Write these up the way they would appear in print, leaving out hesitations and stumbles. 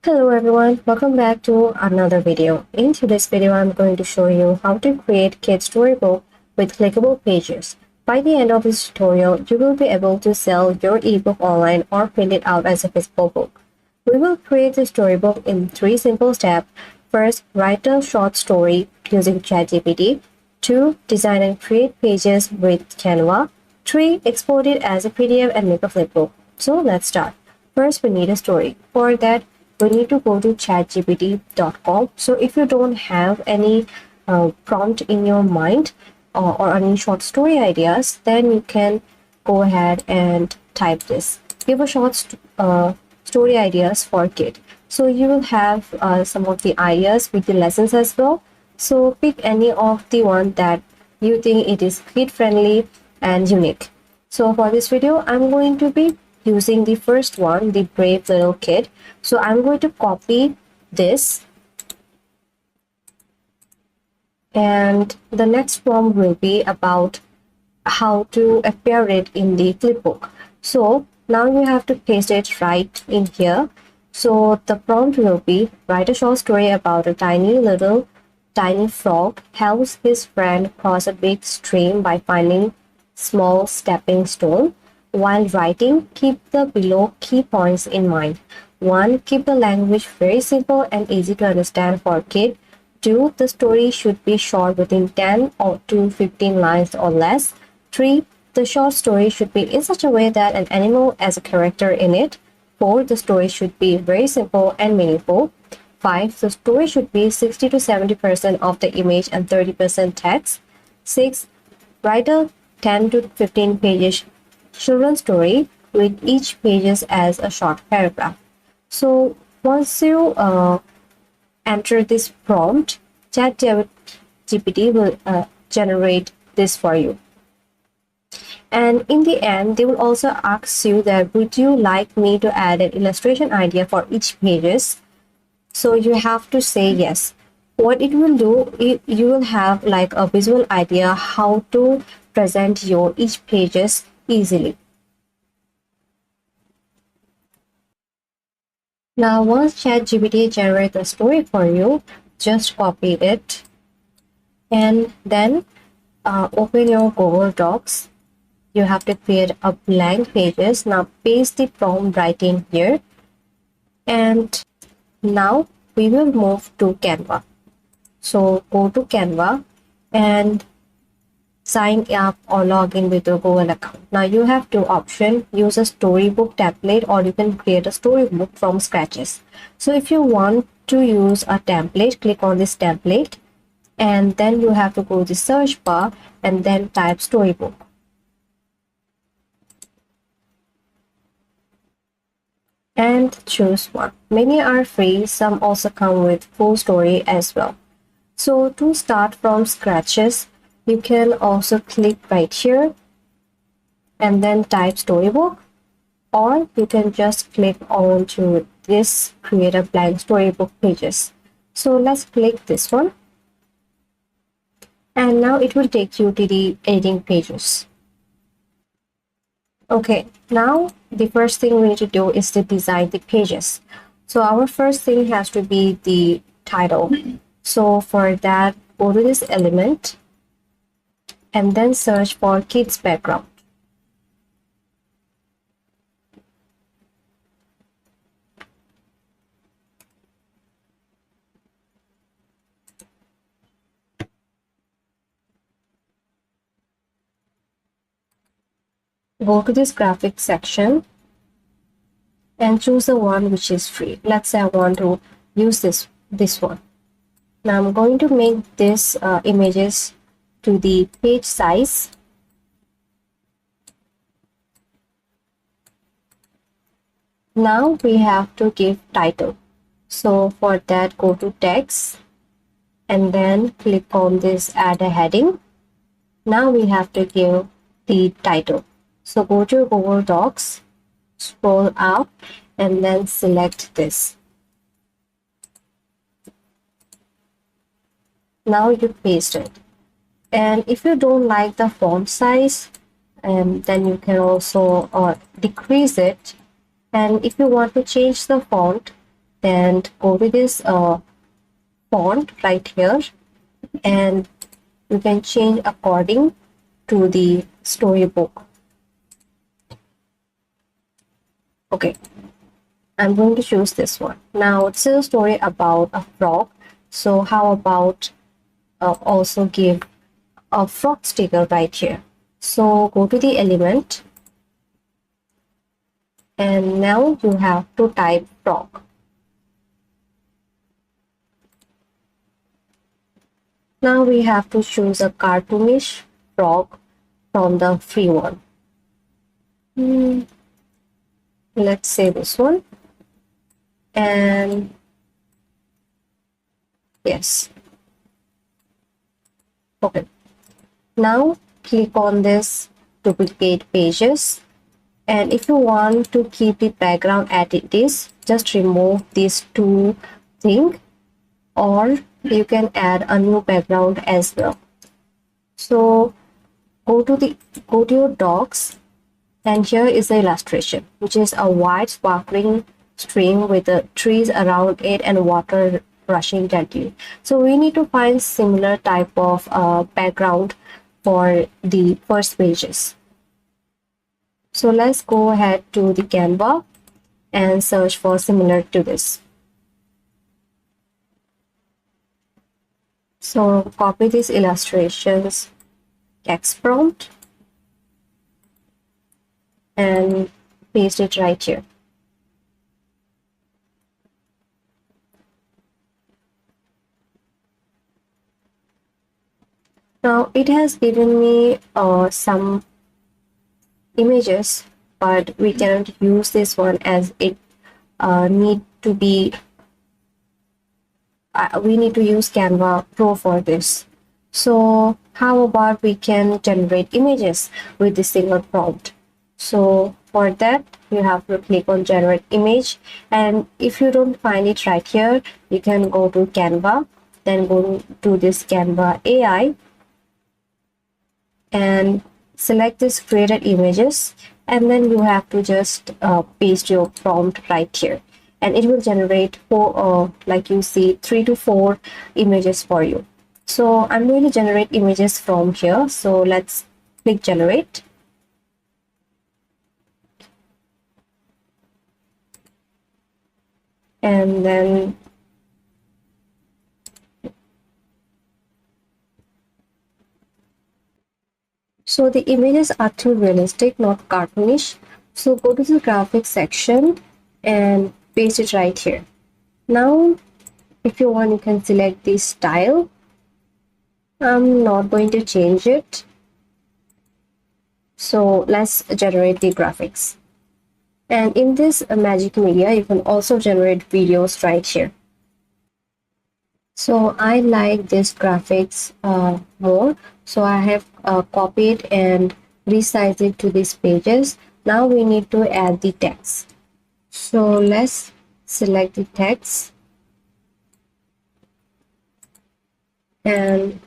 Hello everyone, welcome back to another video. In today's video, I'm going to show you how to create kid storybook with clickable pages. By the end of this tutorial, you will be able to sell your ebook online or print it out as a physical book. We will create the storybook in 3 simple steps. First, write a short story using ChatGPT. 2. Design and create pages with Canva. 3. Export it as a PDF and make a flipbook. So let's start. First, we need a story. For that, we need to go to chatgpt.com. So if you don't have any prompt in your mind or any short story ideas, then you can go ahead and type this. Give a story ideas for kid. So you will have some of the ideas with the lessons as well. So pick any of the one that you think it is kid friendly and unique. So for this video, I'm going to be using the first one, the brave little kid. So I'm going to copy this, and the next prompt will be about how to appear it in the flipbook. So now you have to paste it right in here. So the prompt will be write a short story about a tiny frog helps his friend cross a big stream by finding small stepping stone. While writing, keep the below key points in mind. 1. Keep the language very simple and easy to understand for kids. 2. The story should be short within 10 or to 15 lines or less. 3. The short story should be in such a way that an animal as a character in it. 4. The story should be very simple and meaningful. 5. The story should be 60 to 70% of the image and 30% text. 6. Write a 10 to 15 pages children's story with each pages as a short paragraph. So once you enter this prompt, ChatGPT will generate this for you. And in the end, they will also ask you that would you like me to add an illustration idea for each pages? So you have to say yes. What it will do, you will have like a visual idea how to present your each pages easily. Now, once ChatGPT generates a story for you, just copy it and then open your Google Docs. You have to create a blank pages. Now paste the prompt right in here, and now we will move to Canva. So go to Canva and sign up or log in with your Google account. Now you have two options: use a storybook template or you can create a storybook from scratches. So if you want to use a template, click on this template and then you have to go to the search bar and then type storybook. And choose one. Many are free, some also come with full story as well. So to start from scratches, you can also click right here and then type storybook, or you can just click on to this create a blank storybook pages. So let's click this one, and now it will take you to the editing pages. Okay, now the first thing we need to do is to design the pages. So our first thing has to be the title. So for that, go to this element and then search for kids background. Go to this graphics section and choose the one which is free. Let's say I want to use this one. Now I'm going to make this images to the page size. Now we have to give title. So for that, go to text and then click on this add a heading. Now we have to give the title. So go to Google Docs, scroll up and then select this. Now you paste it. And if you don't like the font size, then you can also decrease it. And if you want to change the font, and go to this font right here, and you can change according to the storybook. Okay, I'm going to choose this one. Now it's a story about a frog. So how about also give a frog sticker right here. So go to the element, and now you have to type frog. Now we have to choose a cartoonish frog from the free one. Let's say this one. And yes. Okay. Now click on this duplicate pages. And if you want to keep the background as it is, just remove these two things, or you can add a new background as well. So go to your docs, and here is the illustration, which is a white sparkling stream with the trees around it and water rushing gently. So we need to find similar type of background for the first pages. So let's go ahead to the Canva and search for similar to this. So copy these illustrations, text prompt, and paste it right here. Now it has given me some images, but we cannot use this one as it need to be we need to use Canva Pro for this. So how about we can generate images with this single prompt? So for that, you have to click on generate image, and if you don't find it right here, you can go to Canva, then go to this Canva AI and select this created images, and then you have to just paste your prompt right here, and it will generate four like you see 3 to 4 images for you. So I'm going to generate images from here, so let's click generate. And then so the images are too realistic, not cartoonish. So go to the graphics section and paste it right here. Now, if you want, you can select the style. I'm not going to change it. So let's generate the graphics. And in this Magic Media, you can also generate videos right here. So I like this graphics more. So I have copied and resized it to these pages. Now we need to add the text. So let's select the text and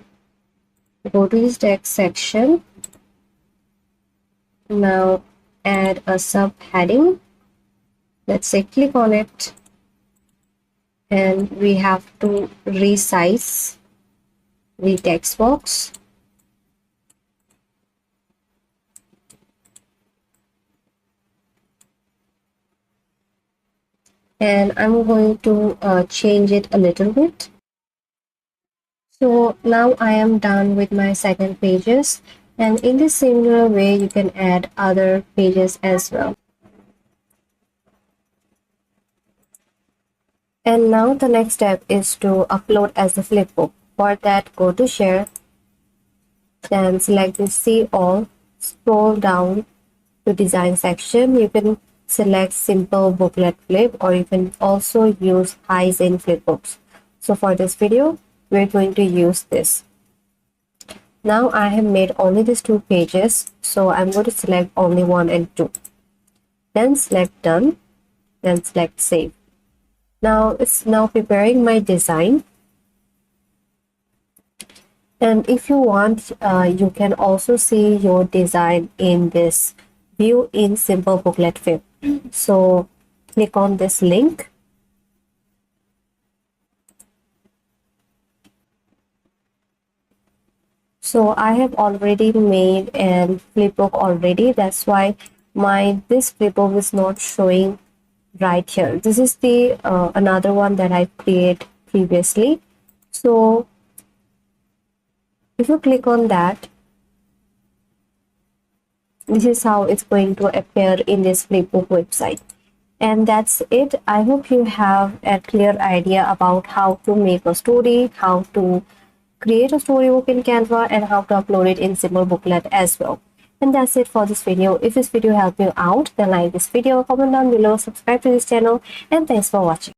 go to this text section. Now add a subheading. Let's say click on it, and we have to resize the text box. And I'm going to change it a little bit. So now I am done with my second pages, and in this similar way you can add other pages as well. And now the next step is to upload as a flipbook. For that, go to share, then select the see all, scroll down to design section. You can select simple booklet flip, or you can also use high-end flipbooks. So for this video, we're going to use this. Now I have made only these 2 pages, so I'm going to select only 1 and 2. Then select done, then select save. Now it's now preparing my design. And if you want, you can also see your design in this view in simple booklet flip. So click on this link So I have already made a flipbook already. That's why this flipbook is not showing right here. This is the another one that I created previously. So if you click on that, this is how it's going to appear in this flipbook website. And that's it. I hope you have a clear idea about how to make a story, how to create a storybook in Canva, and how to upload it in simple booklet as well. And that's it for this video. If this video helped you out, then like this video, comment down below, subscribe to this channel, and thanks for watching.